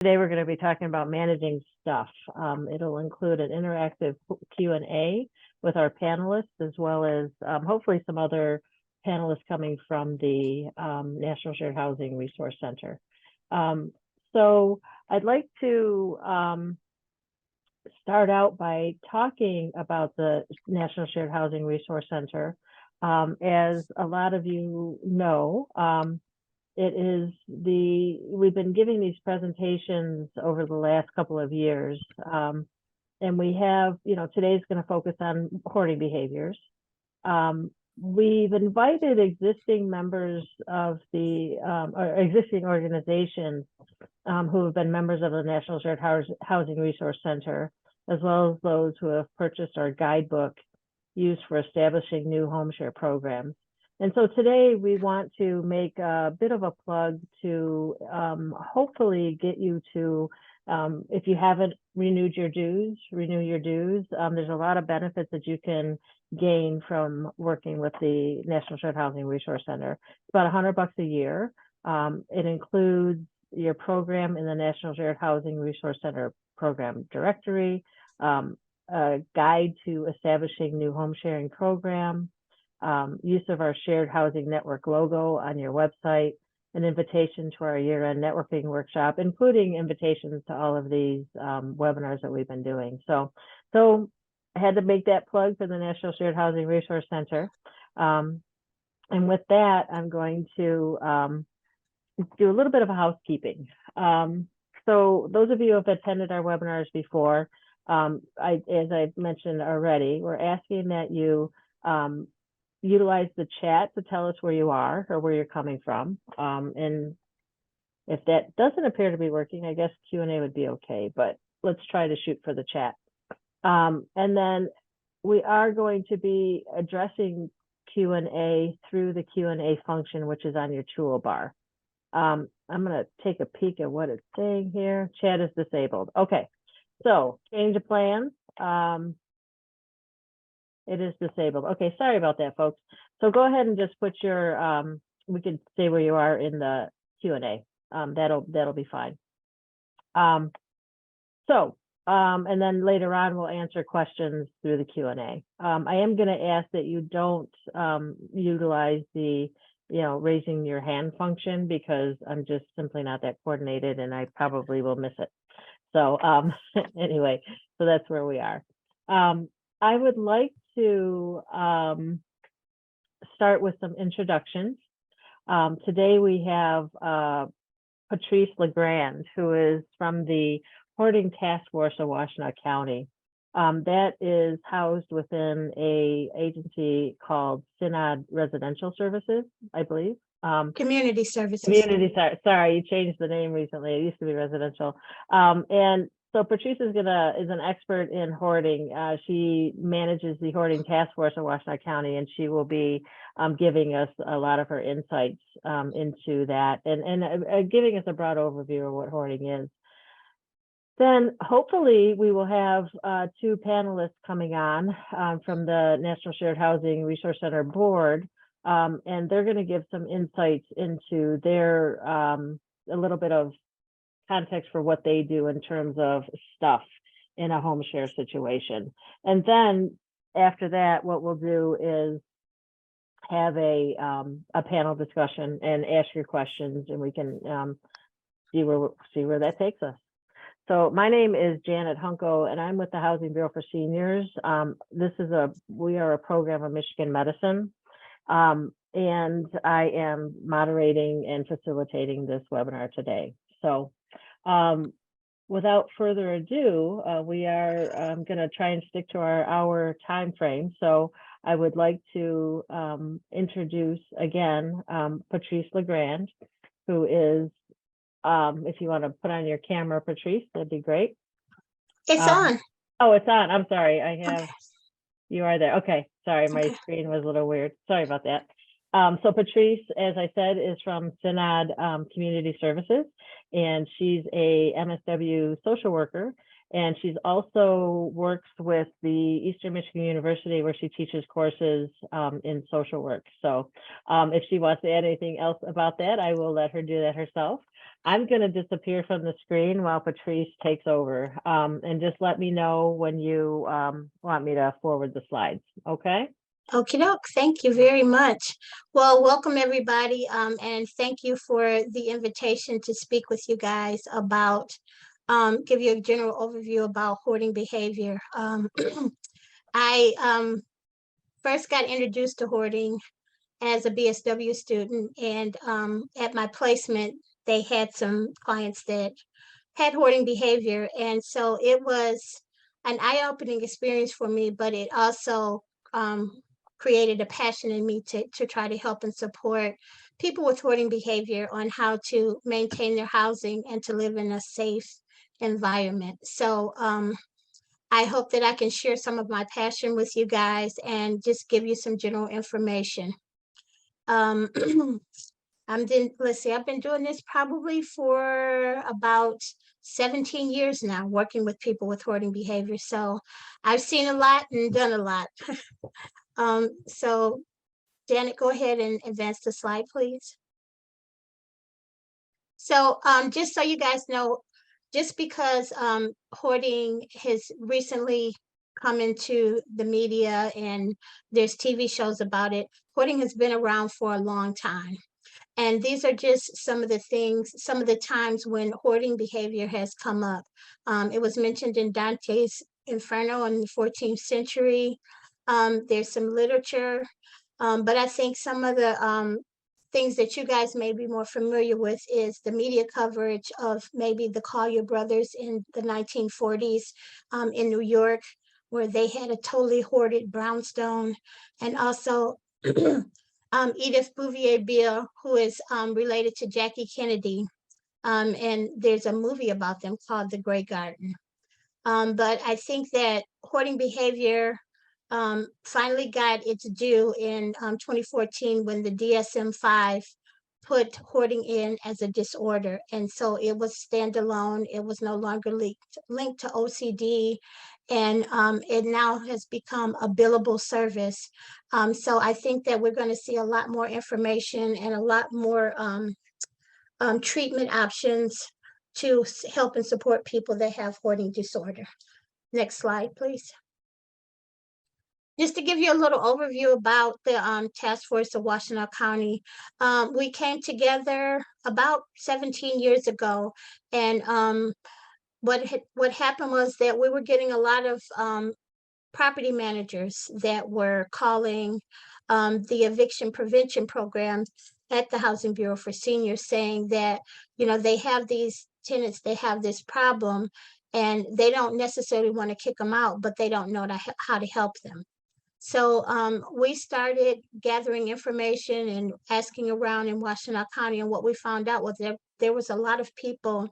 Today we're going to be talking about managing stuff. It'll include an interactive Q&A with our panelists, as well as hopefully some other panelists coming from the National Shared Housing Resource Center. So I'd like to start out by talking about the National Shared Housing Resource Center. As a lot of you know, we've been giving these presentations over the last couple of years. And we have, today's going to focus on hoarding behaviors. We've invited existing members of the, or existing organizations who have been members of the National Shared Housing Resource Center, as well as those who have purchased our guidebook used for establishing new home share programs. And so today we want to make a bit of a plug to hopefully get you to, if you haven't renewed your dues, renew your dues. There's a lot of benefits that you can gain from working with the National Shared Housing Resource Center. It's about $100 a year. It includes your program in the National Shared Housing Resource Center program directory, a guide to establishing new home sharing program, use of our shared housing network logo on your website, an invitation to our year-end networking workshop, including invitations to all of these webinars that we've been doing. So I had to make that plug for the National Shared Housing Resource Center. And with that, I'm going to do a little bit of a housekeeping. So those of you who have attended our webinars before, as I've mentioned already, we're asking that you utilize the chat to tell us where you are or where you're coming from. And if that doesn't appear to be working, I guess Q&A would be okay, but let's try to shoot for the chat. And then we are going to be addressing Q&A through the Q&A function, which is on your toolbar. I'm going to take a peek at what it's saying here. Chat is disabled. Okay, so change of plans. It is disabled. Okay, sorry about that, folks. So go ahead and just put your, we can say where you are in the Q&A. That'll be fine. And then later on, we'll answer questions through the Q&A. I am going to ask that you don't utilize the, raising your hand function, because I'm just simply not that coordinated and I probably will miss it. So anyway, so that's where we are. I would like to start with some introductions. Today we have Patrice Legrand, who is from the Hoarding Task Force of Washtenaw County. That is housed within an agency called Synod Residential Services, I believe. Community Services. Sorry, you changed the name recently. It used to be residential. And so Patrice is an expert in hoarding. She manages the Hoarding Task Force in Washtenaw County, and she will be giving us a lot of her insights into that and giving us a broad overview of what hoarding is. Then hopefully we will have two panelists coming on from the National Shared Housing Resource Center board, and they're going to give some insights into their a little bit of context for what they do in terms of stuff in a home share situation. And then after that, what we'll do is have a panel discussion and ask your questions, and we can see where that takes us. So my name is Janet Hunko, and I'm with the Housing Bureau for Seniors. We are a program of Michigan Medicine, and I am moderating and facilitating this webinar today. So without further ado, we are going to try and stick to our hour time frame. So I would like to introduce again Patrice Legrand, who is, if you want to put on your camera, Patrice, that'd be great. It's on. Oh, it's on. I'm sorry. I have, Okay. You are there. Okay. Sorry, my screen was a little weird. Sorry about that. So Patrice, as I said, is from Synod Community Services, and she's a MSW social worker, and she's also works with the Eastern Michigan University, where she teaches courses in social work. So if she wants to add anything else about that, I will let her do that herself. I'm going to disappear from the screen while Patrice takes over. And just let me know when you want me to forward the slides. Okay. Okie doke. Thank you very much. Well, welcome everybody. And thank you for the invitation to speak with you guys about, give you a general overview about hoarding behavior. I first got introduced to hoarding as a BSW student, and at my placement, they had some clients that had hoarding behavior. And so it was an eye-opening experience for me, but it also created a passion in me to try to help and support people with hoarding behavior on how to maintain their housing and to live in a safe environment. So I hope that I can share some of my passion with you guys and just give you some general information. Let's see, I've been doing this probably for about 17 years now, working with people with hoarding behavior. So I've seen a lot and done a lot. So Janet, go ahead and advance the slide, please. So just so you guys know, just because hoarding has recently come into the media and there's TV shows about it, hoarding has been around for a long time. And these are just some of the things, some of the times when hoarding behavior has come up. It was mentioned in Dante's Inferno in the 14th century. There's some literature, but I think some of the things that you guys may be more familiar with is the media coverage of maybe the Collier brothers in the 1940s in New York, where they had a totally hoarded brownstone, and also Edith Bouvier-Bill, who is related to Jackie Kennedy. And there's a movie about them called The Grey Garden. But I think that hoarding behavior finally got its due in 2014 when the DSM-5 put hoarding in as a disorder. And so it was standalone. It was no longer linked to OCD. And it now has become a billable service. So I think that we're going to see a lot more information and a lot more treatment options to help and support people that have hoarding disorder. Next slide, please. Just to give you a little overview about the task force of Washtenaw County, we came together about 17 years ago, and what happened was that we were getting a lot of property managers that were calling the eviction prevention program at the Housing Bureau for Seniors, saying that, you know, they have these tenants, they have this problem, and they don't necessarily want to kick them out, but they don't know how to help them. So we started gathering information and asking around in Washtenaw County, and what we found out was that there was a lot of people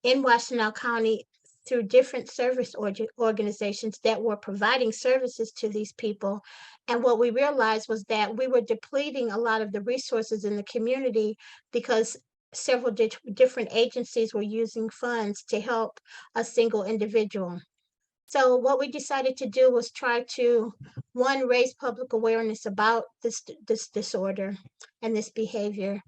in Washtenaw County through different service organizations that were providing services to these people. And what we realized was that we were depleting a lot of the resources in the community because several different agencies were using funds to help a single individual. So what we decided to do was try to, one, raise public awareness about this disorder and this behavior,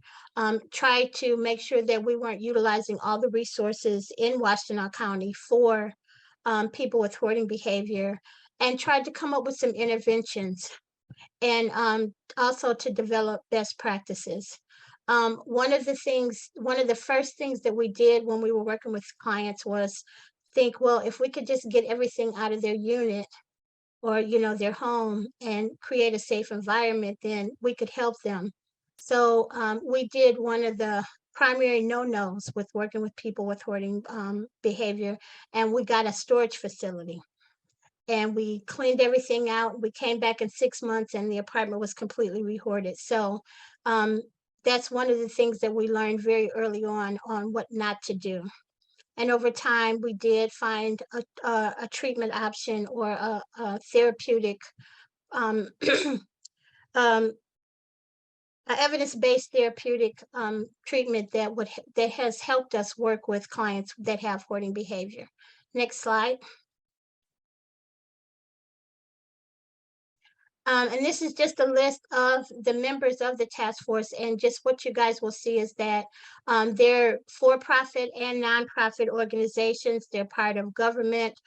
try to make sure that we weren't utilizing all the resources in Washtenaw County for people with hoarding behavior, and tried to come up with some interventions, and also to develop best practices. One of the first things that we did when we were working with clients was think, well, if we could just get everything out of their unit or, you know, their home and create a safe environment, then we could help them. So we did one of the primary no-nos with working with people with hoarding behavior, and we got a storage facility. And we cleaned everything out. We came back in 6 months and the apartment was completely rehoarded. So that's one of the things that we learned very early on what not to do. And over time, we did find a treatment option or a therapeutic, evidence-based therapeutic treatment that has helped us work with clients that have hoarding behavior. Next slide. And this is just a list of the members of the task force. And just what you guys will see is that they're for-profit and nonprofit organizations. They're part of government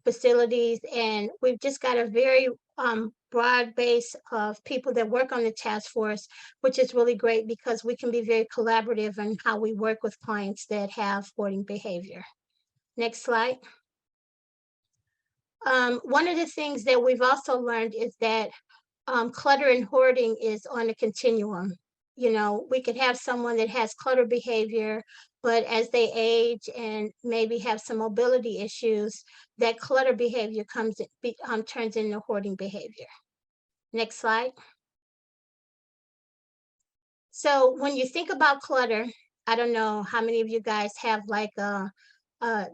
facilities. And we've just got a very broad base of people that work on the task force, which is really great because we can be very collaborative in how we work with clients that have hoarding behavior. Next slide. One of the things that we've also learned is that clutter and hoarding is on a continuum. You know, we could have someone that has clutter behavior, but as they age and maybe have some mobility issues, that clutter behavior turns into hoarding behavior. Next slide. So when you think about clutter, I don't know how many of you guys have like a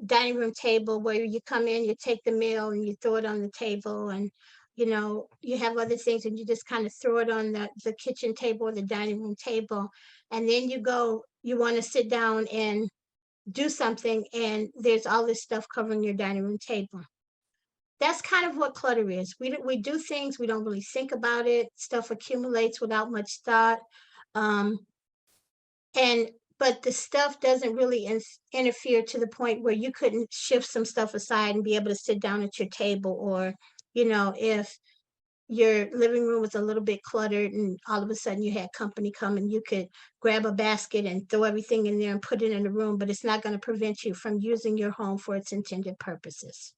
dining room table where you come in, you take the meal and you throw it on the table, and you know, you have other things and you just kind of throw it on the kitchen table or the dining room table. And then you want to sit down and do something, and there's all this stuff covering your dining room table. That's kind of what clutter is. We do things, we don't really think about it. Stuff accumulates without much thought. Um, but the stuff doesn't really interfere to the point where you couldn't shift some stuff aside and be able to sit down at your table. Or, you know, if your living room was a little bit cluttered and all of a sudden you had company come, and you could grab a basket and throw everything in there and put it in the room, but it's not going to prevent you from using your home for its intended purposes.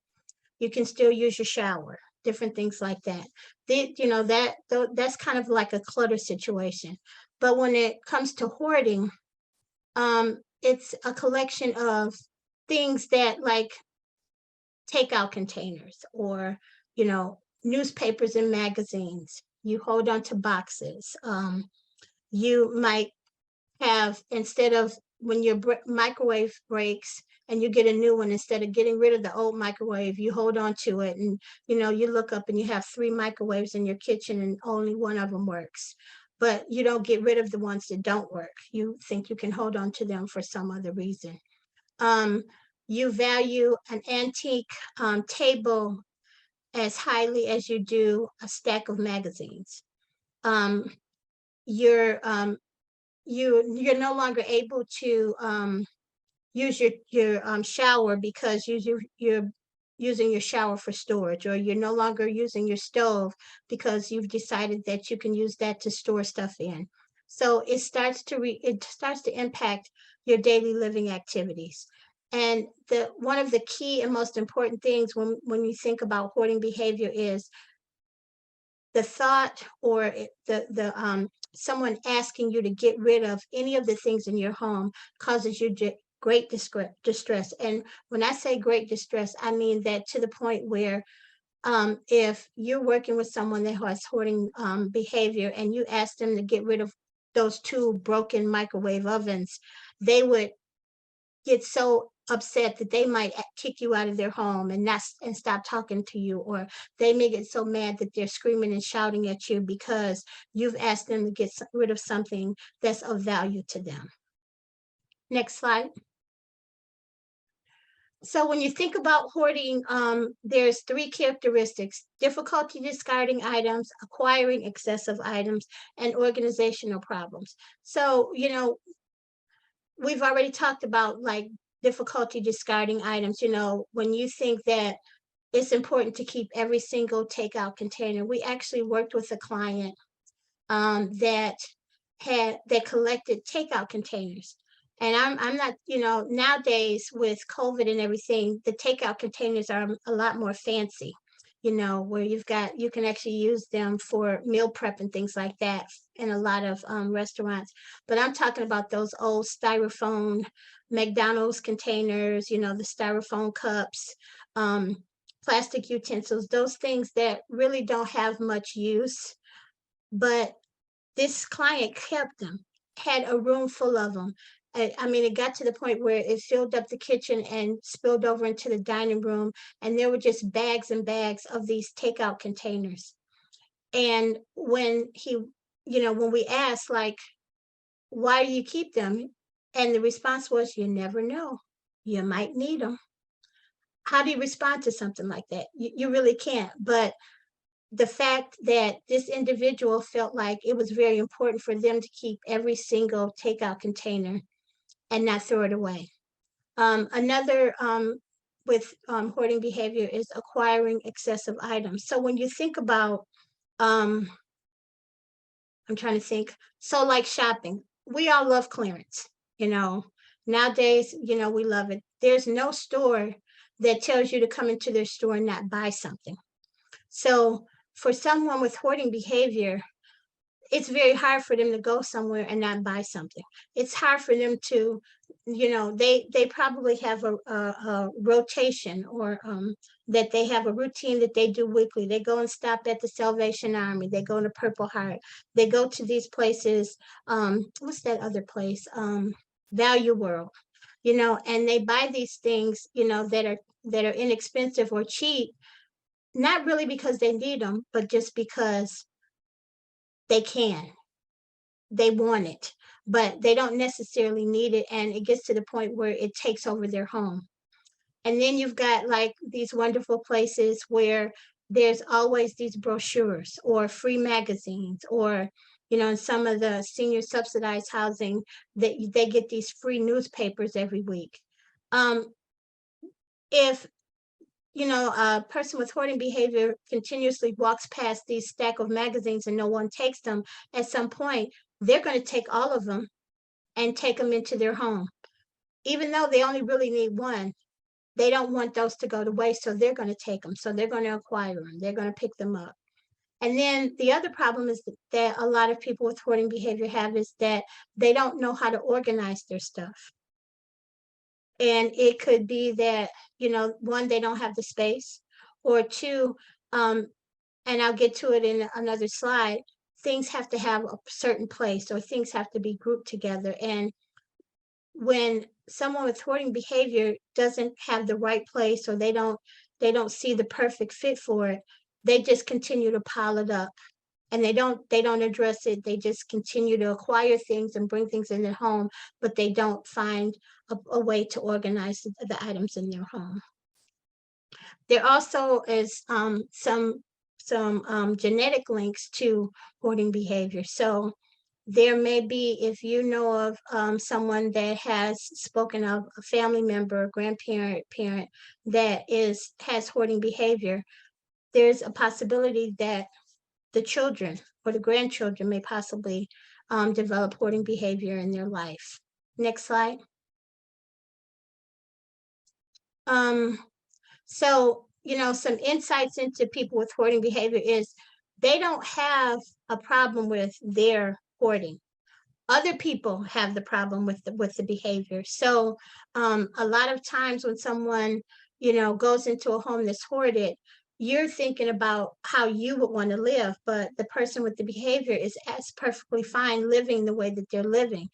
You can still use your shower, different things like that. You know, that's kind of like a clutter situation. But when it comes to hoarding, it's a collection of things that, like, takeout containers, or, you know, newspapers and magazines. You hold on to boxes. You might have, instead of, when your microwave breaks and you get a new one, instead of getting rid of the old microwave, you hold on to it, and you know, you look up and you have 3 microwaves in your kitchen and only one of them works. But you don't get rid of the ones that don't work. You think you can hold on to them for some other reason. You value an antique table as highly as you do a stack of magazines. You're no longer able to use your shower because you're using your shower for storage, or you're no longer using your stove because you've decided that you can use that to store stuff in. So it starts to impact your daily living activities. And one of the key and most important things when you think about hoarding behavior is the thought, or someone asking you to get rid of any of the things in your home causes you great distress. And when I say great distress, I mean that to the point where if you're working with someone that has hoarding behavior and you ask them to get rid of those 2 broken microwave ovens, they would get so upset that they might kick you out of their home and stop talking to you, or they may get so mad that they're screaming and shouting at you because you've asked them to get rid of something that's of value to them. Next slide. So when you think about hoarding, there's 3 characteristics: difficulty discarding items, acquiring excessive items, and organizational problems. So, you know, we've already talked about, like, difficulty discarding items. You know, when you think that it's important to keep every single takeout container, we actually worked with a client that collected takeout containers. And I'm not, you know, nowadays with COVID and everything, the takeout containers are a lot more fancy, you know, where you can actually use them for meal prep and things like that in a lot of restaurants. But I'm talking about those old styrofoam McDonald's containers, you know, the styrofoam cups, plastic utensils, those things that really don't have much use. But this client kept them, had a room full of them. I mean, it got to the point where it filled up the kitchen and spilled over into the dining room, and there were just bags and bags of these takeout containers. And when we asked, like, why do you keep them? And the response was, you never know. You might need them. How do you respond to something like that? You really can't. But the fact that this individual felt like it was very important for them to keep every single takeout container and not throw it away. Another with hoarding behavior is acquiring excessive items. So when you think about, I'm trying to think, so like shopping, we all love clearance, you know, nowadays, you know, we love it. There's no store that tells you to come into their store and not buy something. So for someone with hoarding behavior, it's very hard for them to go somewhere and not buy something. It's hard for them to, you know, they probably have a rotation, or that they have a routine that they do weekly. They go and stop at the Salvation Army. They go to Purple Heart. They go to these places. What's that other place? Value World. You know, and they buy these things, you know, that are inexpensive or cheap, not really because they need them, but just because they can. They want it, but they don't necessarily need it, and it gets to the point where it takes over their home. And then you've got like these wonderful places where there's always these brochures or free magazines, or you know, in some of the senior subsidized housing, that they get these free newspapers every week. If you know, a person with hoarding behavior continuously walks past these stack of magazines and no one takes them, at some point, they're going to take all of them and take them into their home. Even though they only really need one, they don't want those to go to waste, so they're going to take them. So they're going to acquire them. They're going to pick them up. And then the other problem is that a lot of people with hoarding behavior have is that they don't know how to organize their stuff. And it could be that, you know, one, they don't have the space, or two, and I'll get to it in another slide, things have to have a certain place, or things have to be grouped together. And when someone with hoarding behavior doesn't have the right place, or they don't see the perfect fit for it, they just continue to pile it up, and they don't address it. They just continue to acquire things and bring things in their home, but they don't find a way to organize the items in their home. There also is some genetic links to hoarding behavior. So there may be, if you know of someone that has spoken of a family member, a grandparent, parent that has hoarding behavior, there's a possibility that the children or the grandchildren may possibly develop hoarding behavior in their life. Next slide. So, you know, some insights into people with hoarding behavior is they don't have a problem with their hoarding. Other people have the problem with the behavior. So a lot of times when someone, you know, goes into a home that's hoarded, you're thinking about how you would want to live, but the person with the behavior is as perfectly fine living the way that they're living.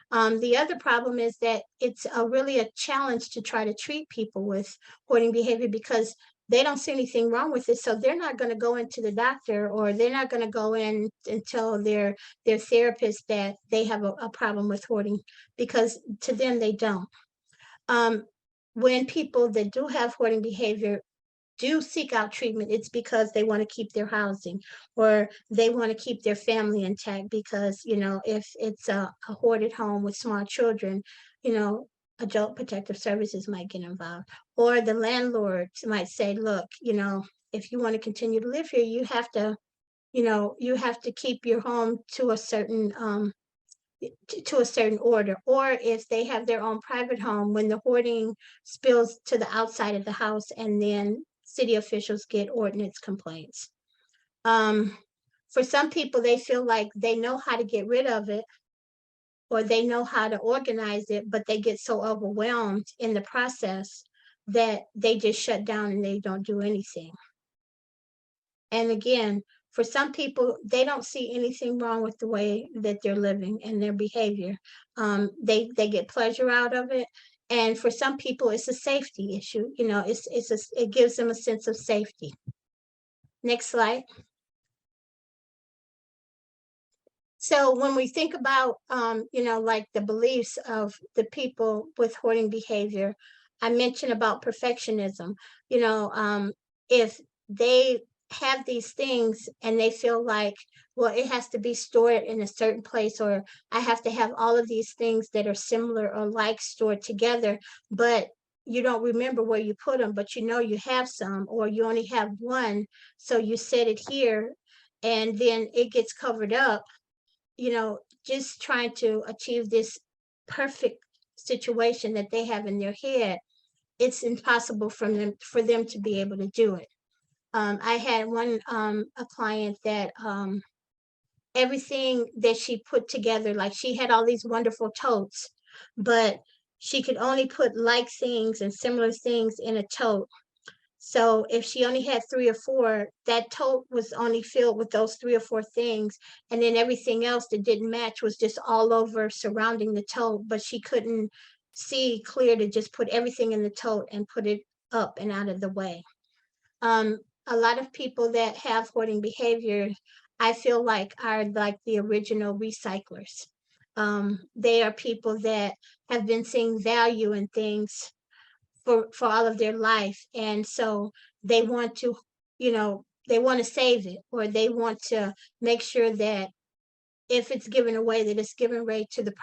The other problem is that it's really a challenge to try to treat people with hoarding behavior, because they don't see anything wrong with it. So they're not going to go into the doctor, or they're not going to go in and tell their therapist that they have a problem with hoarding, because to them, they don't. When people that do have hoarding behavior do seek out treatment, it's because they want to keep their housing, or they want to keep their family intact, because, you know, if it's a hoarded home with small children, you know, adult protective services might get involved, or the landlord might say, look, you know, if you want to continue to live here, you have to, you know, you have to keep your home to a certain to a certain order. Or if they have their own private home, when the hoarding spills to the outside of the house, and then city officials get ordinance complaints. For some people, they feel like they know how to get rid of it, or they know how to organize it, but they get so overwhelmed in the process that they just shut down and they don't do anything. And again, for some people, they don't see anything wrong with the way that they're living and their behavior. They get pleasure out of it, and for some people, it's a safety issue. You know, it gives them a sense of safety. Next slide. So when we think about, you know, like the beliefs of the people with hoarding behavior, I mentioned about perfectionism. You know, if they have these things and they feel like, well, it has to be stored in a certain place, or I have to have all of these things that are similar or like stored together, but you don't remember where you put them, but you know you have some, or you only have one, so you set it here and then it gets covered up, just trying to achieve this perfect situation that they have in their head. It's impossible for them to be able to do it. I had a client that everything that she put together, like she had all these wonderful totes, but she could only put like things and similar things in a tote. So if she only had 3 or 4, that tote was only filled with those 3 or 4 things. And then everything else that didn't match was just all over surrounding the tote, but she couldn't see clear to just put everything in the tote and put it up and out of the way. Um, a lot of people that have hoarding behavior, I feel like, are like the original recyclers. They are people that have been seeing value in things for all of their life, and so they want to, they want to save it, or they want to make sure that if it's given away, that it's given away to the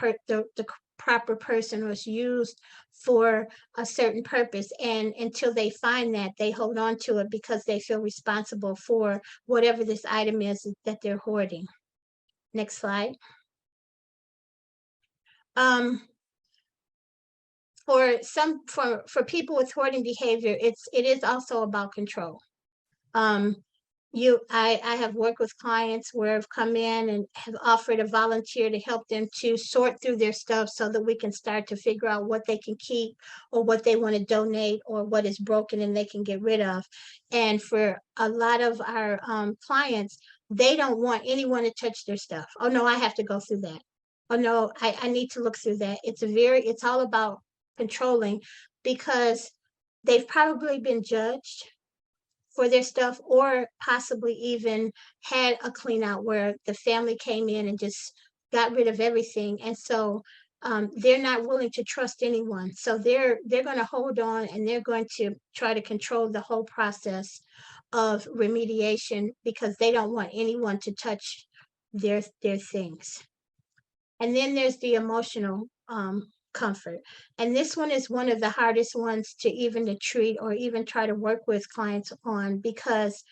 proper person, or it's used for a certain purpose. And until they find that, they hold on to it because they feel responsible for whatever this item is that they're hoarding. Next slide. For people with hoarding behavior, it is also about control. I have worked with clients where I've come in and have offered a volunteer to help them to sort through their stuff so that we can start to figure out what they can keep, or what they want to donate, or what is broken and they can get rid of. And for a lot of our clients, they don't want anyone to touch their stuff. Oh no, I have to go through that. Oh no, I need to look through that. It's all about controlling, because they've probably been judged for their stuff, or possibly even had a clean out where the family came in and just got rid of everything. And so they're not willing to trust anyone. So they're going to hold on, and they're going to try to control the whole process of remediation, because they don't want anyone to touch their things. And then there's the emotional comfort. And this one is one of the hardest ones to even to treat, or even try to work with clients on, because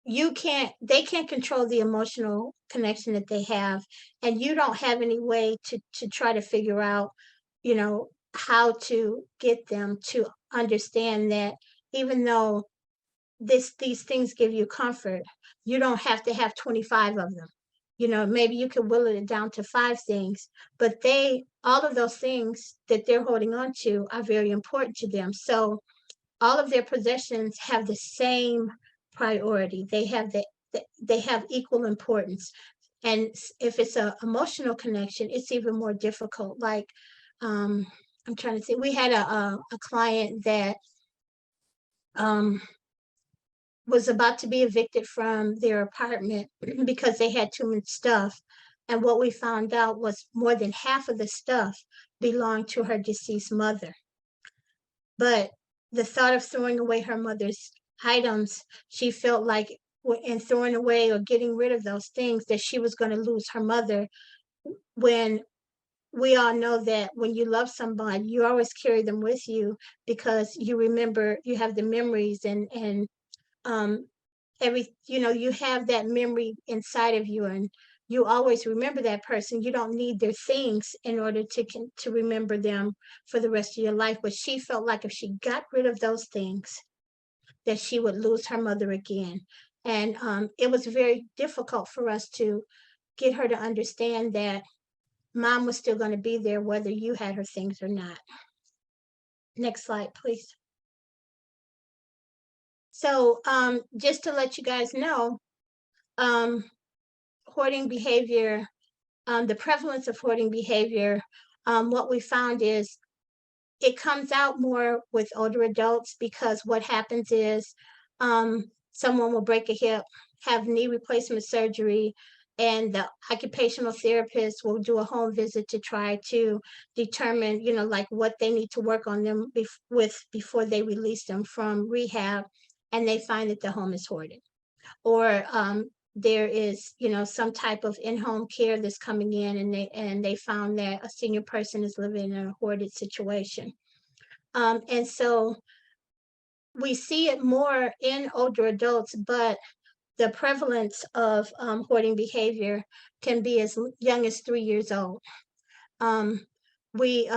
they can't control the emotional connection that they have, and you don't have any way to try to figure out, how to get them to understand that even though these things give you comfort, you don't have to have 25 of them. Maybe you could whittle it down to 5 things, but all of those things that they're holding on to are very important to them. So all of their possessions have the same priority. They have equal importance. And if it's an emotional connection, it's even more difficult. Like, I'm trying to think, we had a client that was about to be evicted from their apartment because they had too much stuff. And what we found out was more than half of the stuff belonged to her deceased mother. But the thought of throwing away her mother's items, she felt like in throwing away or getting rid of those things, that she was going to lose her mother, when we all know that when you love somebody, you always carry them with you, because you remember, you have the memories, and you have that memory inside of you, and you always remember that person. You don't need their things in order to remember them for the rest of your life. But she felt like if she got rid of those things, that she would lose her mother again. And it was very difficult for us to get her to understand that mom was still going to be there whether you had her things or not. Next slide, please. So just to let you guys know, hoarding behavior, the prevalence of hoarding behavior, what we found is it comes out more with older adults, because what happens is someone will break a hip, have knee replacement surgery, and the occupational therapist will do a home visit to try to determine, like what they need to work on them with before they release them from rehab. and they find that the home is hoarded, or there is, some type of in-home care that's coming in, and they found that a senior person is living in a hoarded situation. And so we see it more in older adults, but the prevalence of hoarding behavior can be as young as 3 years old. Um, we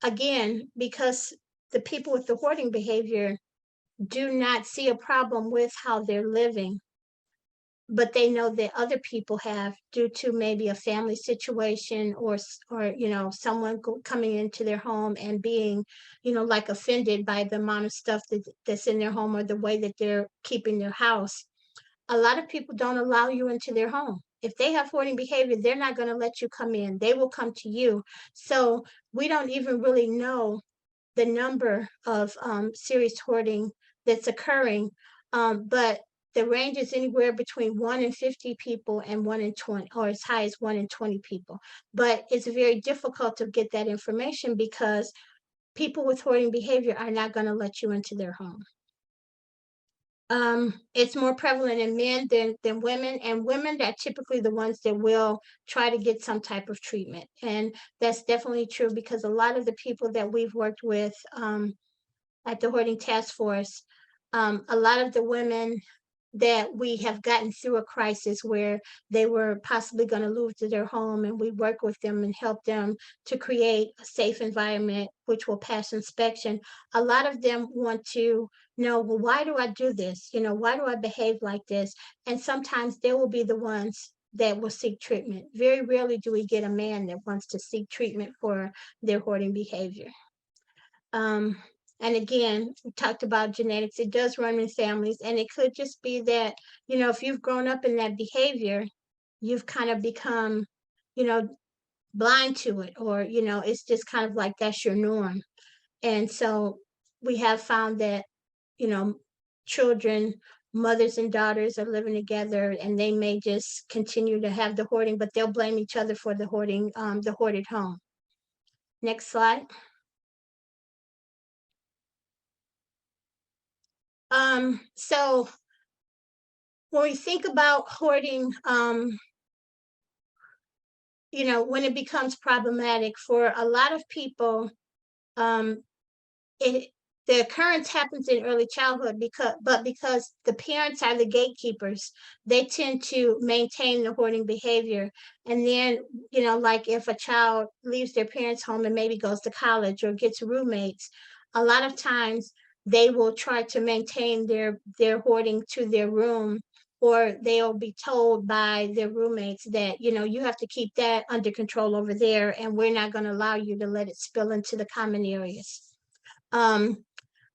Again, because the people with the hoarding behavior do not see a problem with how they're living, but they know that other people have, due to maybe a family situation, or someone coming into their home and being, like, offended by the amount of stuff that's in their home, or the way that they're keeping their house. A lot of people don't allow you into their home. If they have hoarding behavior, they're not going to let you come in. They will come to you. So we don't even really know the number of serious hoarding that's occurring, but the range is anywhere between 1 in 50 people and 1 in 20, or as high as 1 in 20 people. But it's very difficult to get that information because people with hoarding behavior are not going to let you into their home. It's more prevalent in men than women, and women are typically the ones that will try to get some type of treatment. And that's definitely true, because a lot of the people that we've worked with at the Hoarding Task Force, a lot of the women that we have gotten through a crisis where they were possibly going to lose their home, and we work with them and help them to create a safe environment which will pass inspection. A lot of them want to know, well, why do I do this? Why do I behave like this? And sometimes they will be the ones that will seek treatment. Very rarely do we get a man that wants to seek treatment for their hoarding behavior. Um, and again, we talked about genetics. It does run in families, and it could just be that, if you've grown up in that behavior, you've kind of become, you know, blind to it, or, it's just kind of like that's your norm. And so we have found that, you know, children, mothers and daughters are living together, and they may just continue to have the hoarding, but they'll blame each other for the hoarding, the hoarded home. Next slide. So when we think about hoarding, when it becomes problematic for a lot of people, um, it the occurrence happens in early childhood, because the parents are the gatekeepers, they tend to maintain the hoarding behavior. And then, like, if a child leaves their parents' home and maybe goes to college or gets roommates, a lot of times they will try to maintain their hoarding to their room, or they'll be told by their roommates that, you have to keep that under control over there, and we're not going to allow you to let it spill into the common areas.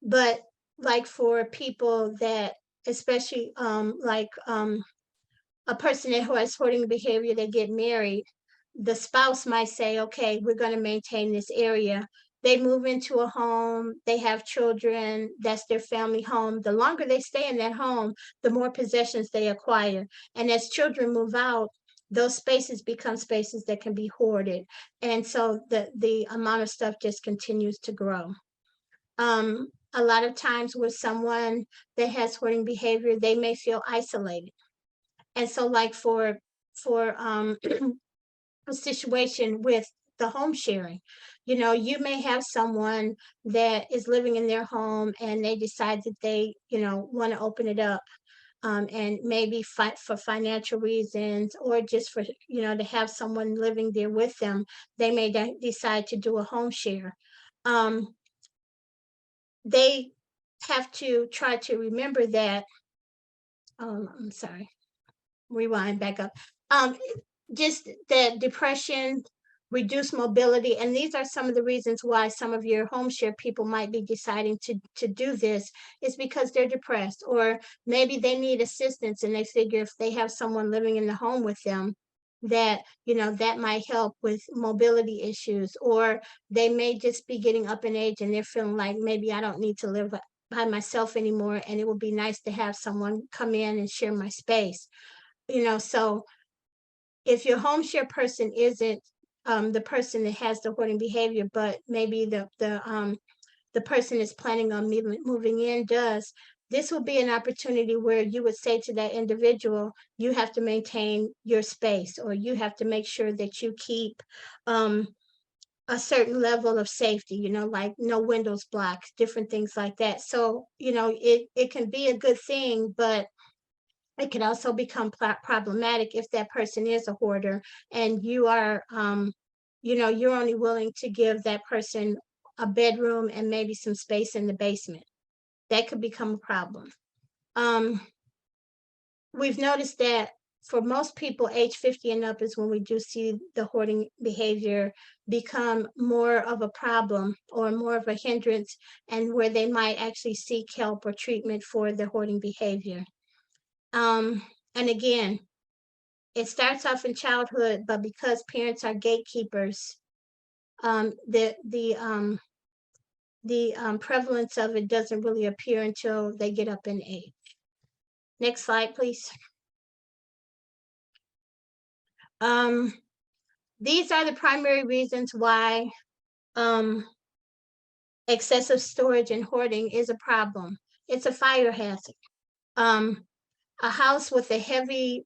But, like, for people that, especially a person who has hoarding behavior, they get married, the spouse might say, okay, we're going to maintain this area. They move into a home, they have children, that's their family home. The longer they stay in that home, the more possessions they acquire. And as children move out, those spaces become spaces that can be hoarded. And so the amount of stuff just continues to grow. A lot of times with someone that has hoarding behavior, they may feel isolated. And so, like, for a situation with the home sharing, you may have someone that is living in their home, and they decide that they, want to open it up, and maybe for financial reasons, or just for, to have someone living there with them. They may decide to do a home share. They have to try to remember that, I'm sorry, rewind back up. Um, just that depression, reduced mobility, and these are some of the reasons why some of your home share people might be deciding to do this, is because they're depressed, or maybe they need assistance, and they figure if they have someone living in the home with them, that, that might help with mobility issues. Or they may just be getting up in age, and they're feeling like, maybe I don't need to live by myself anymore, and it would be nice to have someone come in and share my space. So if your home share person isn't the person that has the hoarding behavior, but maybe the person is planning on moving in does, this will be an opportunity where you would say to that individual, you have to maintain your space, or you have to make sure that you keep a certain level of safety, like no windows blocked, different things like that. So, it can be a good thing, but it can also become problematic if that person is a hoarder and you are, you're only willing to give that person a bedroom and maybe some space in the basement. That could become a problem. Um, we've noticed that for most people, age 50 and up is when we do see the hoarding behavior become more of a problem or more of a hindrance, and where they might actually seek help or treatment for the hoarding behavior. And again, it starts off in childhood, but because parents are gatekeepers, the prevalence of it doesn't really appear until they get up in age. Next slide, please. These are the primary reasons why excessive storage and hoarding is a problem. It's a fire hazard. A house with a heavy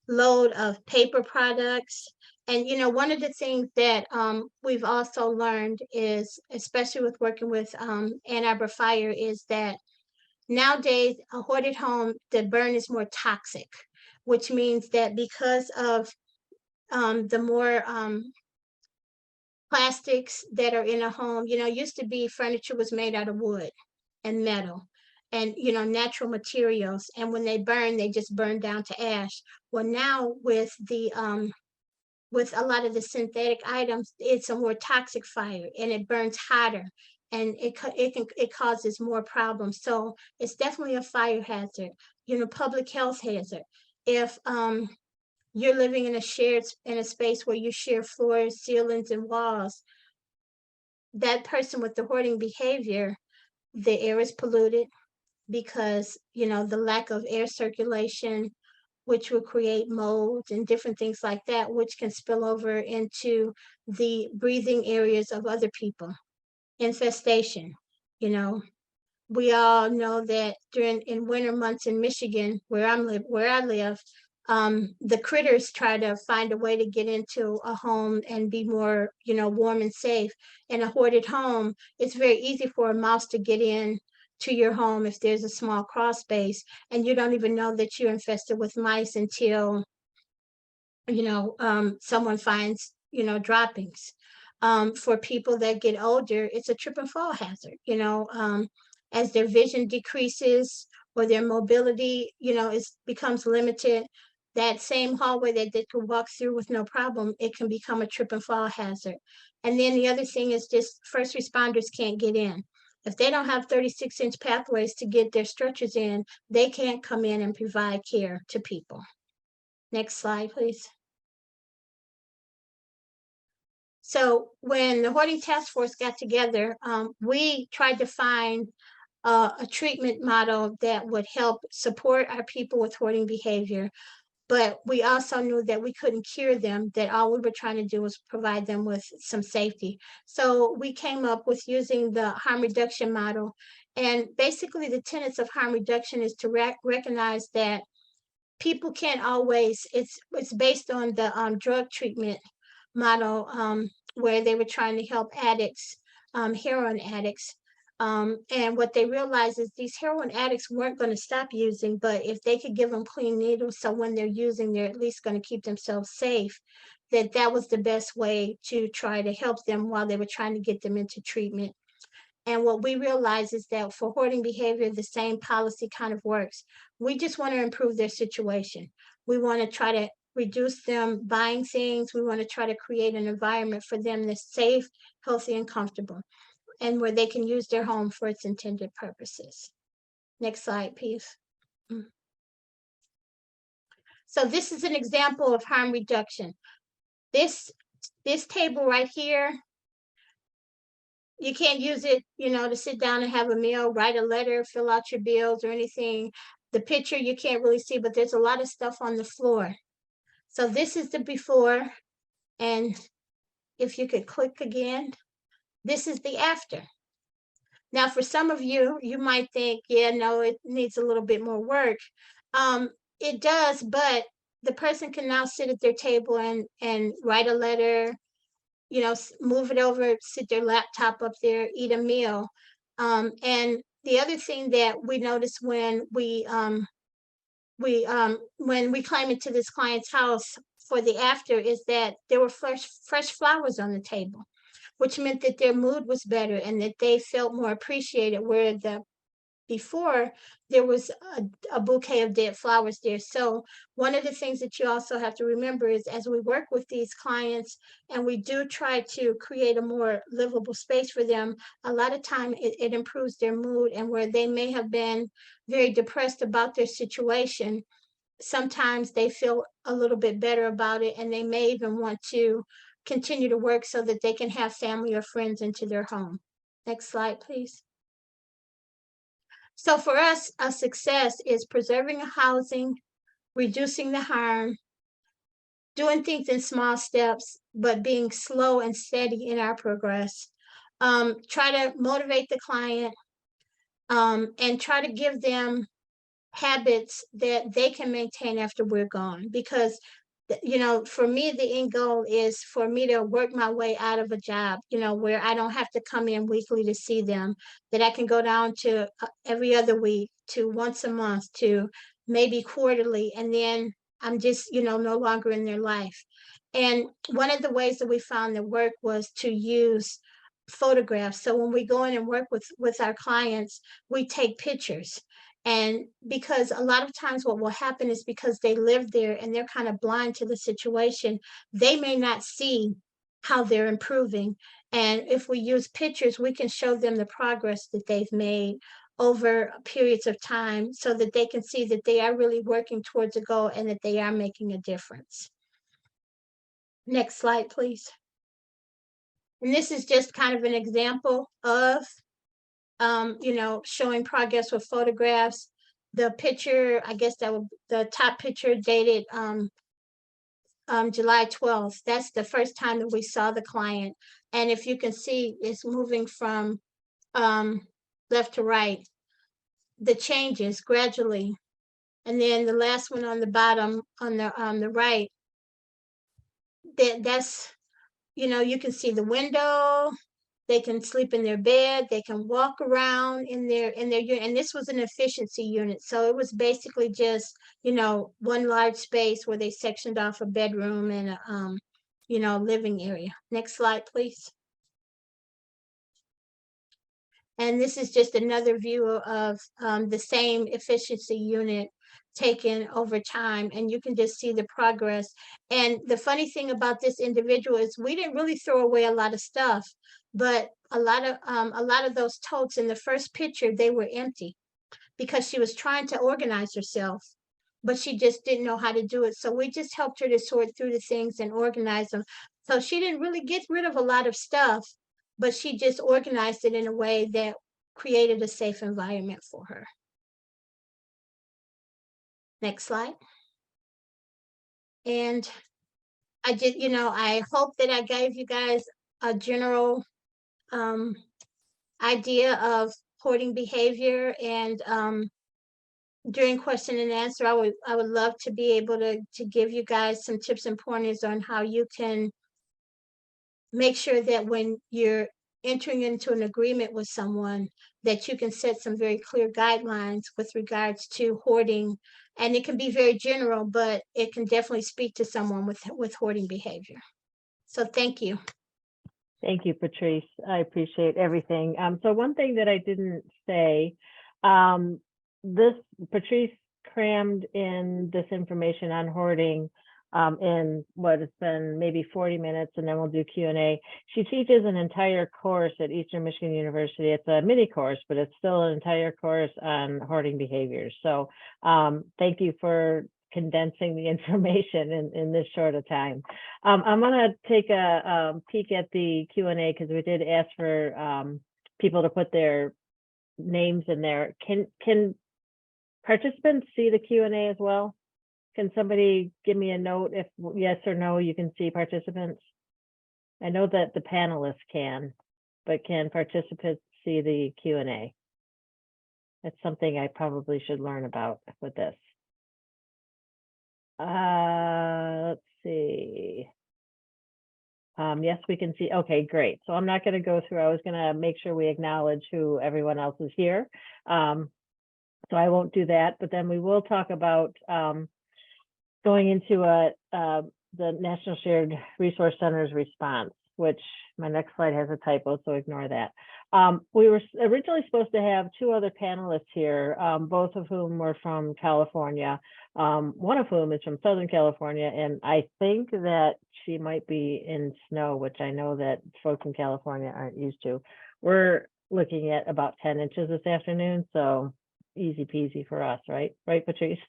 load of paper products. And, one of the things that we've also learned is, especially with working with Ann Arbor Fire, is that nowadays a hoarded home, the burn is more toxic, which means that because of the more plastics that are in a home, used to be furniture was made out of wood and metal and, natural materials. And when they burn, they just burn down to ash. Well, now with with a lot of the synthetic items, it's a more toxic fire and it burns hotter, and it causes more problems. So it's definitely a fire hazard, public health hazard. If you're living in a space where you share floors, ceilings, and walls, that person with the hoarding behavior, the air is polluted because, the lack of air circulation, which will create molds and different things like that, which can spill over into the breathing areas of other people. Infestation, we all know that in winter months in Michigan, where I live, the critters try to find a way to get into a home and be more, warm and safe. In a hoarded home, it's very easy for a mouse to get in to your home if there's a small crawl space, and you don't even know that you're infested with mice until someone finds droppings. For people that get older, it's a trip and fall hazard. As their vision decreases or their mobility becomes limited, that same hallway that they could walk through with no problem, it can become a trip and fall hazard. And then the other thing is just first responders can't get in. If they don't have 36-inch pathways to get their stretchers in, they can't come in and provide care to people. Next slide, please. So when the hoarding task force got together, we tried to find a treatment model that would help support our people with hoarding behavior. But we also knew that we couldn't cure them, that all we were trying to do was provide them with some safety. So we came up with using the harm reduction model. And basically the tenets of harm reduction is to recognize that people can't always, it's based on the drug treatment model, where they were trying to help addicts, heroin addicts. And what they realized is these heroin addicts weren't going to stop using, but if they could give them clean needles, so when they're using, they're at least going to keep themselves safe, that was the best way to try to help them while they were trying to get them into treatment. And what we realize is that for hoarding behavior, the same policy kind of works. We just want to improve their situation. We want to try to reduce them buying things. We want to try to create an environment for them that's safe, healthy, and comfortable, and where they can use their home for its intended purposes. Next slide, please. So this is an example of harm reduction. This table right here, you can't use it, to sit down and have a meal, write a letter, fill out your bills or anything. The picture you can't really see, but there's a lot of stuff on the floor. So this is the before, and if you could click again, this is the after. Now, for some of you, you might think, yeah, no, it needs a little bit more work. It does, but the person can now sit at their table and write a letter, move it over, sit their laptop up there, eat a meal. And the other thing that we notice when we came into this client's house for the after is that there were fresh flowers on the table, which meant that their mood was better and that they felt more appreciated, where before there was a bouquet of dead flowers there. So one of the things that you also have to remember is, as we work with these clients and we do try to create a more livable space for them, a lot of time it improves their mood, and where they may have been very depressed about their situation, sometimes they feel a little bit better about it, and they may even want to continue to work so that they can have family or friends into their home. Next slide, please. So for us, a success is preserving housing, reducing the harm, doing things in small steps, but being slow and steady in our progress. Try to motivate the client, and try to give them habits that they can maintain after we're gone. Because, for me, the end goal is for me to work my way out of a job, where I don't have to come in weekly to see them, that I can go down to every other week, to once a month, to maybe quarterly, and then I'm just, no longer in their life. And one of the ways that we found that work was to use photographs. So when we go in and work with our clients, we take pictures. And because a lot of times what will happen is, because they live there and they're kind of blind to the situation, they may not see how they're improving. And if we use pictures, we can show them the progress that they've made over periods of time, so that they can see that they are really working towards a goal and that they are making a difference. Next slide, please. And this is just kind of an example of showing progress with photographs. The picture, I guess the top picture dated July 12th. That's the first time that we saw the client. And if you can see, it's moving from left to right, the changes gradually. And then the last one on the bottom on the right, that's, you can see the window. They can sleep in their bed. They can walk around in their unit. And this was an efficiency unit. So it was basically just, one large space where they sectioned off a bedroom and a, living area. Next slide, please. And this is just another view of the same efficiency unit taken over time, and you can just see the progress. And the funny thing about this individual is, we didn't really throw away a lot of stuff, but a lot of those totes in the first picture, they were empty, because she was trying to organize herself, but she just didn't know how to do it. So we just helped her to sort through the things and organize them. So she didn't really get rid of a lot of stuff, but she just organized it in a way that created a safe environment for her. Next slide. And I hope that I gave you guys a general idea of hoarding behavior. And during question and answer, I would love to be able to give you guys some tips and pointers on how you can make sure that when you're entering into an agreement with someone, that you can set some very clear guidelines with regards to hoarding. And it can be very general, but it can definitely speak to someone with hoarding behavior. So thank you. Thank you, Patrice. I appreciate everything. So one thing that I didn't say, Patrice crammed in this information on hoarding in what has been maybe 40 minutes, and then we'll do Q&A. She teaches an entire course at Eastern Michigan University. It's a mini course, but it's still an entire course on hoarding behaviors. So thank you for condensing the information in this short a time. I'm going to take a peek at the Q&A, because we did ask for people to put their names in there. Can participants see the Q&A as well? Can somebody give me a note if yes or no you can see participants? I know that the panelists can, but can participants see the Q&A. That's something I probably should learn about with this. Let's see. Yes, we can see. Okay, great. So I'm not going to go through. I was going to make sure we acknowledge who everyone else is here. So I won't do that, but then we will talk about going into the National Shared Resource Center's response, which my next slide has a typo, so ignore that. We were originally supposed to have two other panelists here, both of whom were from California, one of whom is from Southern California, and I think that she might be in snow, which I know that folks in California aren't used to. We're looking at about 10 inches this afternoon, so easy peasy for us, right? Right, Patrice?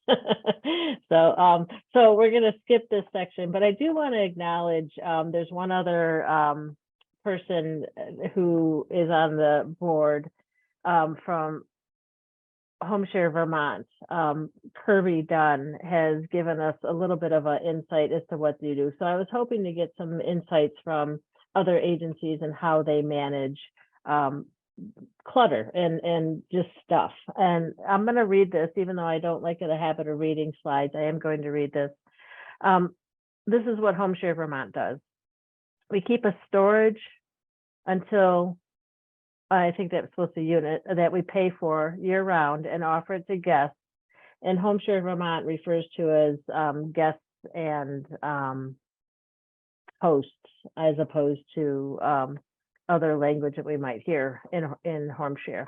So we're going to skip this section, but I do want to acknowledge there's one other person who is on the board from HomeShare Vermont. Kirby Dunn has given us a little bit of an insight as to what they do. So I was hoping to get some insights from other agencies and how they manage clutter and just stuff. And I'm going to read this, even though I don't like the habit of reading slides. I am going to read this. This is what HomeShare Vermont does. We keep a storage until I think that's supposed to unit that we pay for year round and offer it to guests. And HomeShare Vermont refers to as guests and hosts, as opposed to other language that we might hear in HomeShare.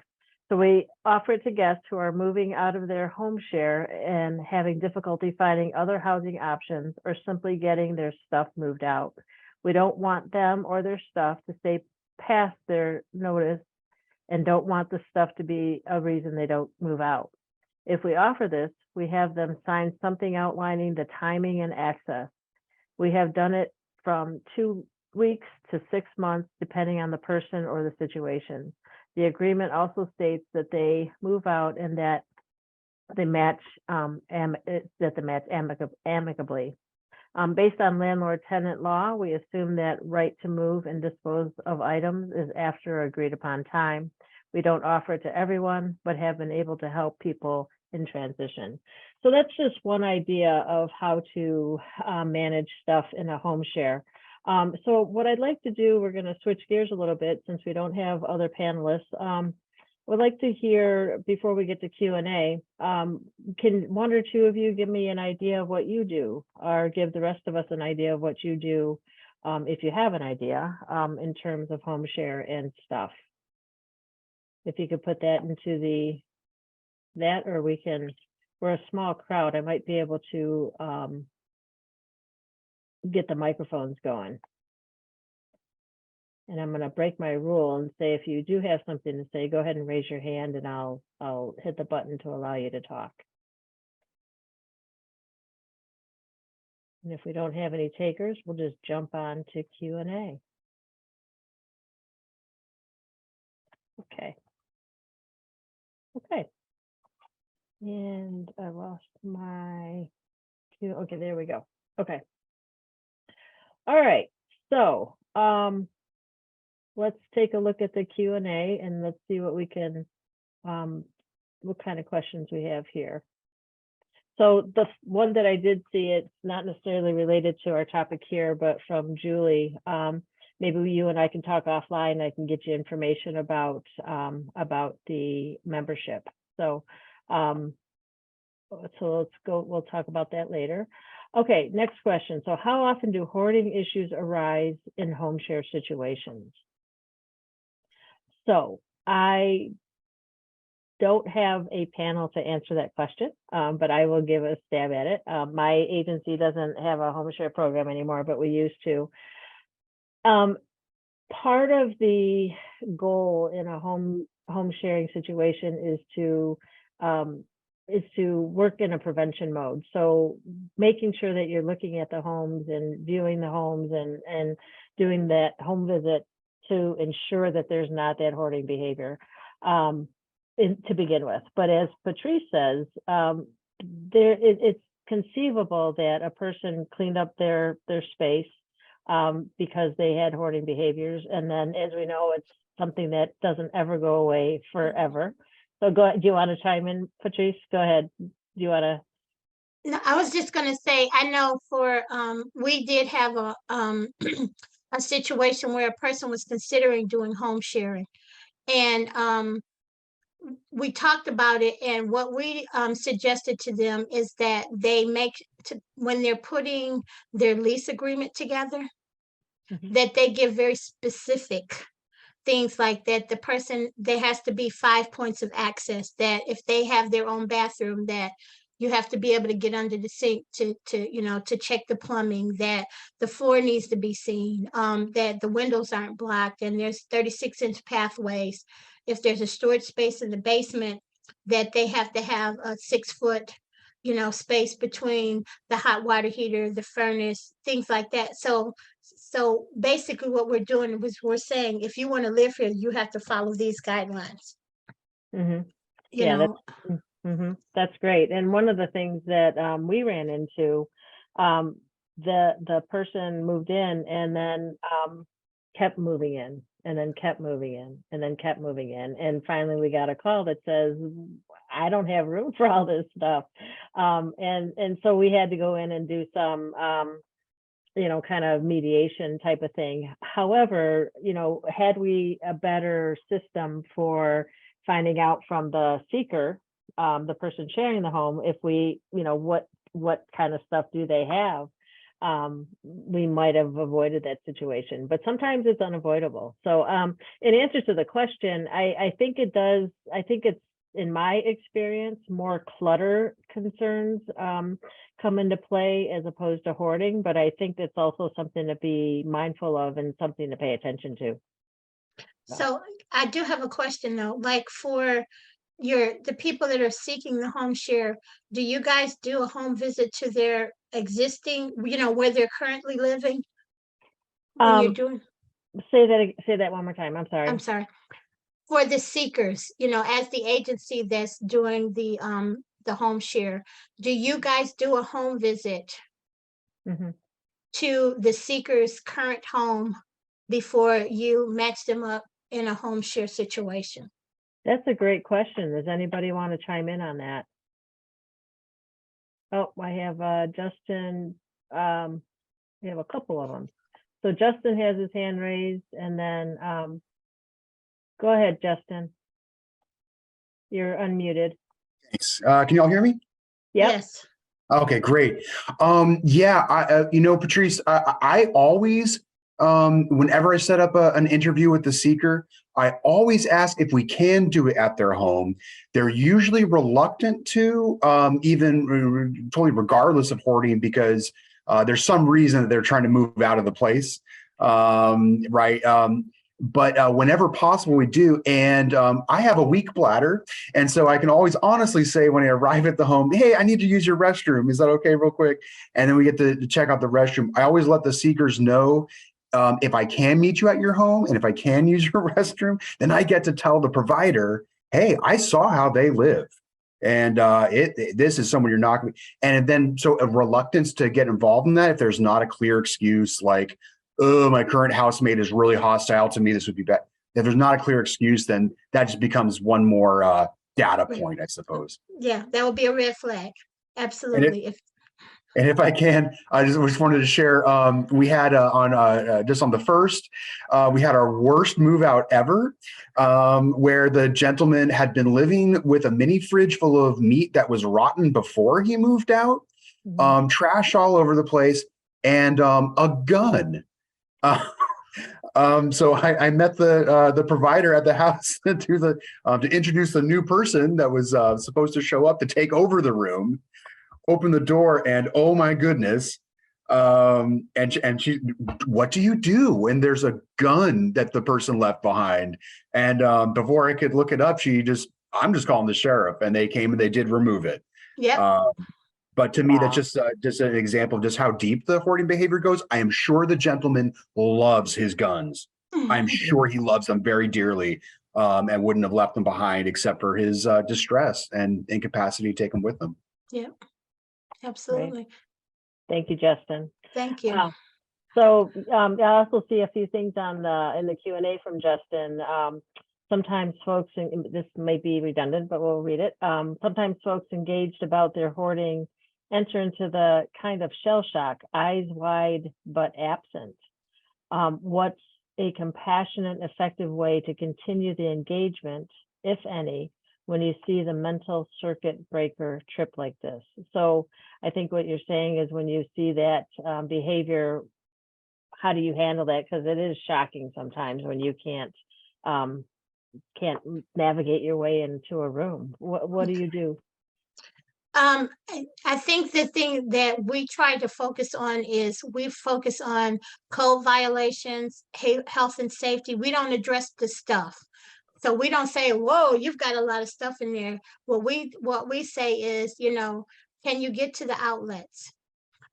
So we offer it to guests who are moving out of their HomeShare and having difficulty finding other housing options or simply getting their stuff moved out. We don't want them or their stuff to stay past their notice and don't want the stuff to be a reason they don't move out. If we offer this, we have them sign something outlining the timing and access. We have done it from 2 weeks to 6 months, depending on the person or the situation. The agreement also states that they move out and that they match amicably. Based on landlord-tenant law, we assume that right to move and dispose of items is after agreed upon time. We don't offer it to everyone, but have been able to help people in transition. So that's just one idea of how to manage stuff in a home share. So what I'd like to do, we're going to switch gears a little bit since we don't have other panelists. Would like to hear, before we get to Q&A, can one or two of you give me an idea of what you do, or give the rest of us an idea of what you do, if you have an idea, in terms of home share and stuff? If you could put that into that, or we're a small crowd, I might be able to get the microphones going. And I'm going to break my rule and say, if you do have something to say, go ahead and raise your hand and I'll hit the button to allow you to talk. And if we don't have any takers, we'll just jump on to Q&A. Okay. Okay. And I lost my Q. Okay, there we go. Okay. All right. So, let's take a look at the Q&A and let's see what we can, what kind of questions we have here. So the one that I did see, it's not necessarily related to our topic here, but from Julie. Maybe you and I can talk offline. I can get you information about the membership. So, let's go, we'll talk about that later. Okay, next question. So how often do hoarding issues arise in home share situations? So I don't have a panel to answer that question, but I will give a stab at it. My agency doesn't have a home share program anymore, but we used to. Part of the goal in a home sharing situation is to work in a prevention mode. So making sure that you're looking at the homes and viewing the homes and doing that home visit to ensure that there's not that hoarding behavior to begin with. But as Patrice says, it's conceivable that a person cleaned up their space because they had hoarding behaviors. And then, as we know, it's something that doesn't ever go away forever. So go ahead. Do you want to chime in, Patrice? Go ahead. Do you want to? No, I was just gonna say, I know for, we did have a, a situation where a person was considering doing home sharing. And, we talked about it, and what we, suggested to them is that they make, when they're putting their lease agreement together, Mhm. that they give very specific things like that. The person, there has to be 5 points of access, that if they have their own bathroom, that you have to be able to get under the sink to check the plumbing, that the floor needs to be seen, that the windows aren't blocked, and there's 36-inch pathways. If there's a storage space in the basement, that they have to have a 6-foot space between the hot water heater, the furnace, things like that. So basically what we're doing was we're saying, if you want to live here, you have to follow these guidelines. Mm-hmm. You Yeah, know, that's great. And one of the things that we ran into, the person moved in and then kept moving in and then kept moving in and then kept moving in. And finally we got a call that says, I don't have room for all this stuff. And so we had to go in and do some kind of mediation type of thing. However, had we a better system for finding out from the seeker, the person sharing the home, if we, what kind of stuff do they have, we might have avoided that situation. But sometimes it's unavoidable. So in answer to the question, I think it does. I think it's, in my experience, more clutter concerns come into play as opposed to hoarding. But I think it's also something to be mindful of and something to pay attention to. so I do have a question though, like for the people that are seeking the home share, do you guys do a home visit to their existing, where they're currently living when you're doing? Say that one more time. I'm sorry. I'm sorry. For the seekers, as the agency that's doing the home share, do you guys do a home visit Mhm. to the seeker's current home before you match them up in a home share situation? That's a great question. Does anybody want to chime in on that? Oh, I have Justin. We have a couple of them. So Justin has his hand raised, and then go ahead, Justin. You're unmuted. Thanks. Can y'all hear me? Yep. Yes. Okay, great. Yeah, Patrice, I always, whenever I set up an interview with the seeker, I always ask if we can do it at their home. They're usually reluctant to, even totally regardless of hoarding, because there's some reason that they're trying to move out of the place, right? But whenever possible, we do. And I have a weak bladder. And so I can always honestly say when I arrive at the home, hey, I need to use your restroom. Is that okay, real quick? And then we get to check out the restroom. I always let the seekers know if I can meet you at your home and if I can use your restroom, then I get to tell the provider, hey, I saw how they live. And this is someone you're not going to. And then so a reluctance to get involved in that if there's not a clear excuse like, oh, my current housemate is really hostile to me, this would be bad. If there's not a clear excuse, then that just becomes one more data point, I suppose. Yeah, that would be a red flag. Absolutely. And if I can, I just wanted to share, we had just on the first, we had our worst move out ever, where the gentleman had been living with a mini fridge full of meat that was rotten before he moved out, trash all over the place, and a gun. So I met the provider at the house to introduce the new person that was supposed to show up to take over the room. Open the door, and oh my goodness, and she, what do you do when there's a gun that the person left behind? And before I could look it up, I'm just calling the sheriff, and they came and they did remove it. Yeah. But to me, that's just an example of just how deep the hoarding behavior goes. I am sure the gentleman loves his guns. I'm sure he loves them very dearly, and wouldn't have left them behind except for his distress and incapacity to take them with him. Yeah, absolutely. Thank you, Justin. Thank you. So I also see a few things on the in the Q&A from Justin. Sometimes folks, and this may be redundant, but we'll read it. Sometimes folks engaged about their hoarding enter into the kind of shell shock, eyes wide but absent. What's a compassionate, effective way to continue the engagement, if any, when you see the mental circuit breaker trip like this? So I think what you're saying is when you see that behavior, how do you handle that? Because it is shocking sometimes when you can't navigate your way into a room. What do you do? I think the thing that we try to focus on is we focus on code violations, health and safety. We don't address the stuff. So we don't say, whoa, you've got a lot of stuff in there. What we say is, can you get to the outlets?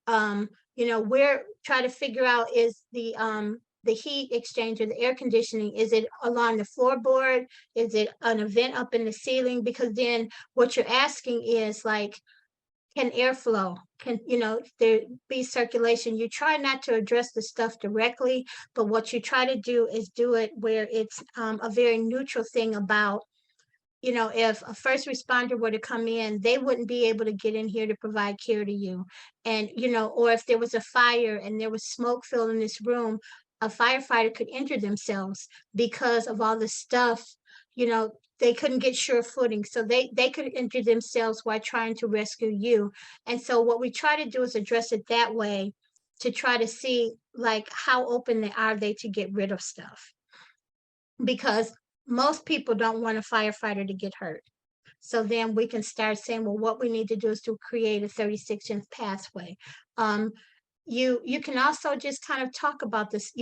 We're trying to figure out, is the heat exchanger, the air conditioning, is it along the floorboard? Is it an event up in the ceiling? Because then what you're asking is like, can airflow, can, there be circulation? You try not to address the stuff directly, but what you try to do is do it where it's a very neutral thing about, if a first responder were to come in, they wouldn't be able to get in here to provide care to you. And, or if there was a fire and there was smoke filling this room, a firefighter could injure themselves because of all the stuff, they couldn't get sure footing. So they could injure themselves while trying to rescue you. And so what we try to do is address it that way, to try to see like how open are they to get rid of stuff. Because most people don't want a firefighter to get hurt. So then we can start saying, well, what we need to do is to create a 36-inch pathway. You can also just kind of talk about this,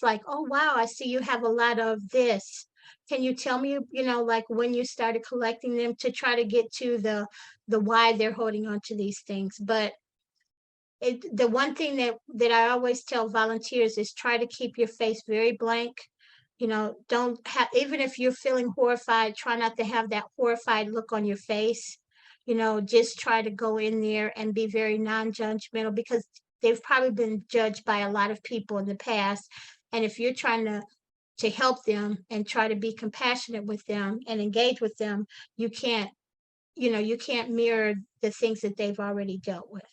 like, oh, wow, I see you have a lot of this. Can you tell me, like when you started collecting them, to try to get to the why they're holding on to these things. But the one thing that I always tell volunteers is try to keep your face very blank. Don't have, even if you're feeling horrified, try not to have that horrified look on your face. Just try to go in there and be very non-judgmental, because they've probably been judged by a lot of people in the past. And if you're trying to help them and try to be compassionate with them and engage with them, you can't mirror the things that they've already dealt with.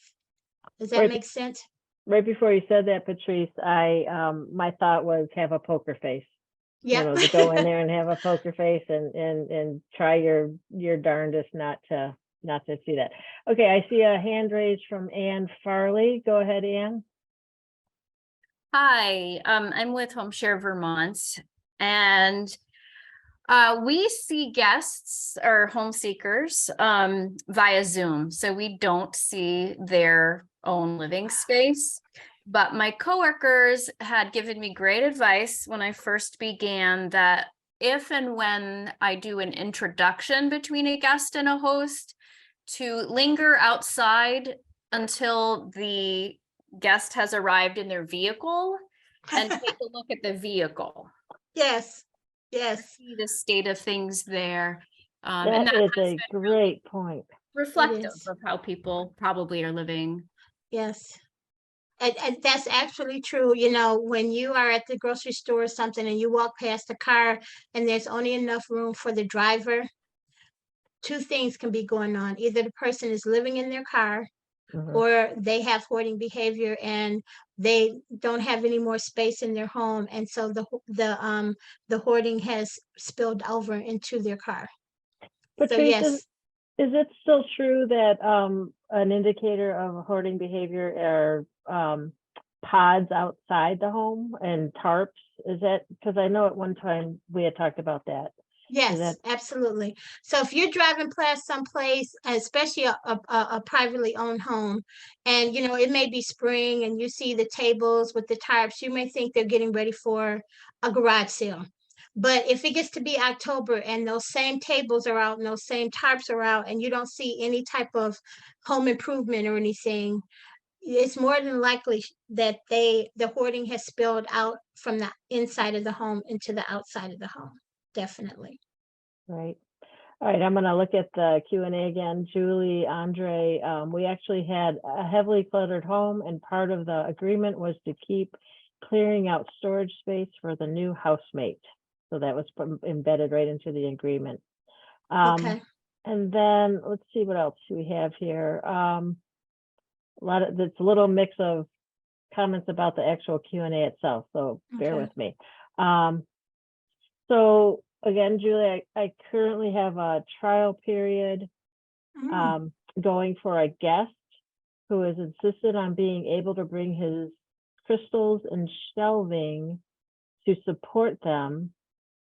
Does that make sense? Right before you said that, Patrice, my thought was have a poker face. Yeah. To go in there and have a poker face and try your darndest not to see that. Okay, I see a hand raised from Ann Farley. Go ahead, Ann. Hi, I'm with Home Share Vermont, and we see guests or home seekers via Zoom, so we don't see their own living space. But my coworkers had given me great advice when I first began, that if and when I do an introduction between a guest and a host, to linger outside until the guest has arrived in their vehicle and take a look at the vehicle. Yes. See the state of things there. That is a great point. Reflective of how people probably are living. Yes. And that's actually true. When you are at the grocery store or something and you walk past a car and there's only enough room for the driver, two things can be going on. Either the person is living in their car, or they have hoarding behavior and they don't have any more space in their home. And so the hoarding has spilled over into their car. Patrice, so yes. Is it still true that an indicator of hoarding behavior are pods outside the home and tarps? Is that, because I know at one time we had talked about that. Yes, absolutely. So if you're driving past someplace, especially a privately owned home, and it may be spring and you see the tables with the tarps, you may think they're getting ready for a garage sale. But if it gets to be October and those same tables are out and those same tarps are out and you don't see any type of home improvement or anything, it's more than likely that the hoarding has spilled out from the inside of the home into the outside of the home. Definitely. Right. All right, I'm gonna look at the Q&A again. Julie, Andre, we actually had a heavily cluttered home, and part of the agreement was to keep clearing out storage space for the new housemate. So that was embedded right into the agreement. Okay. And then let's see what else we have here. A it's a little mix of comments about the actual Q&A itself, so bear Okay. with me. So again, Julie, I currently have a trial period going for a guest who has insisted on being able to bring his crystals and shelving to support them,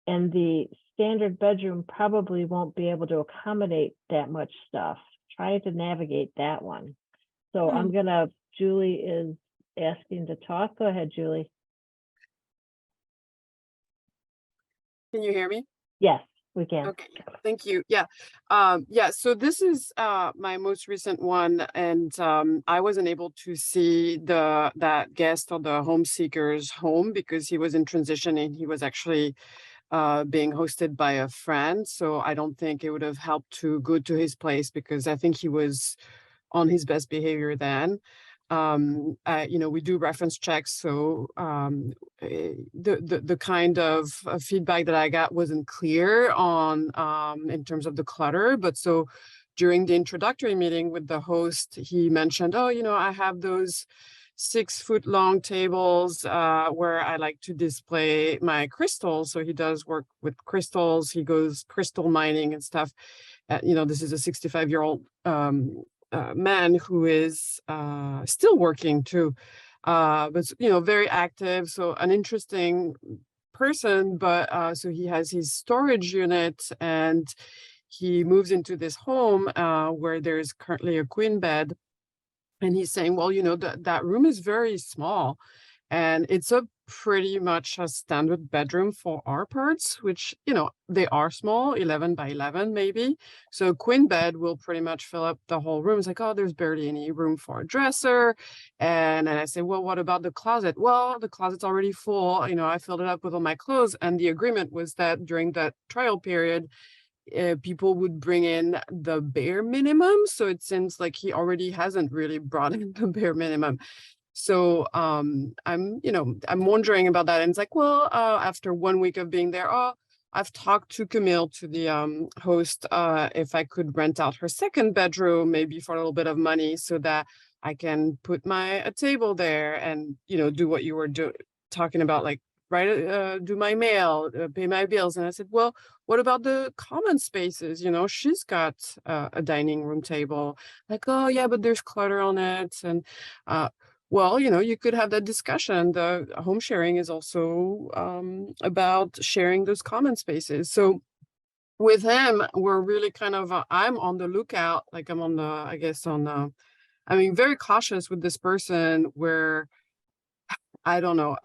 and the standard bedroom probably won't be able to accommodate that much stuff. Trying to navigate that one. So I'm gonna, Julie is asking to talk. Go ahead, Julie. Can you hear me? Yes, we can. Okay, thank you. Yeah. So this is my most recent one, and I wasn't able to see that guest or the home seeker's home because he was in transition and he was actually being hosted by a friend. So I don't think it would have helped to go to his place because I think he was on his best behavior then. We do reference checks, so the kind of feedback that I got wasn't clear on in terms of the clutter. But so during the introductory meeting with the host, he mentioned, oh, I have those 6-foot long tables where I like to display my crystals. So he does work with crystals. He goes crystal mining and stuff. This is a 65-year-old man who is still working too, but very active. So an interesting person, but so he has his storage unit and he moves into this home where there's currently a queen bed. And he's saying, well, that room is very small and it's a pretty much a standard bedroom for our parts, which, they are small, 11 by 11 maybe. So queen bed will pretty much fill up the whole room. It's like, oh, there's barely any room for a dresser. And I say, well, what about the closet? Well, the closet's already full. I filled it up with all my clothes. And the agreement was that during that trial period, people would bring in the bare minimum. So it seems like he already hasn't really brought in the bare minimum. So I'm wondering about that. And it's like, well, after 1 week of being there, I've talked to Camille, to the host, if I could rent out her second bedroom, maybe for a little bit of money so that I can put a table there and, do what you were talking about, like do my mail, pay my bills. And I said, well, what about the common spaces? She's got a dining room table. Like, oh yeah, but there's clutter on it. And well, you could have that discussion. The home sharing is also about sharing those common spaces. So with him, we're really kind of, I'm on the lookout, like I'm being very cautious with this person where, I don't know,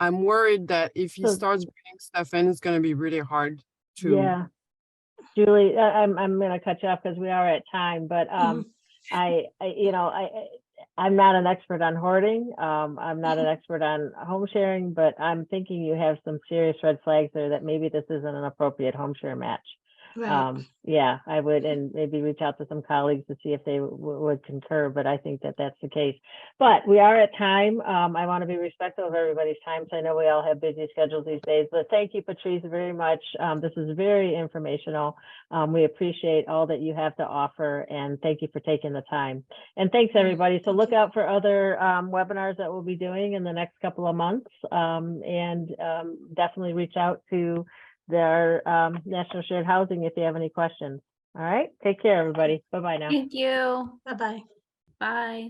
I'm worried that if he starts bringing stuff in, it's going to be really hard to. Yeah. Julie, I'm going to cut you off because we are at time, but I'm not an expert on hoarding. I'm not an expert on home sharing, but I'm thinking you have some serious red flags there that maybe this isn't an appropriate home share match. Right. Yeah, I would, and maybe reach out to some colleagues to see if they would concur, but I think that that's the case. But we are at time. I want to be respectful of everybody's time, so I know we all have busy schedules these days, but thank you, Patrice, very much. This is very informational. We appreciate all that you have to offer, and thank you for taking the time. And thanks, everybody. So look out for other webinars that we'll be doing in the next couple of months, and definitely reach out to their National Shared Housing if you have any questions. All right, take care, everybody. Bye-bye now. Thank you. Bye-bye. Bye.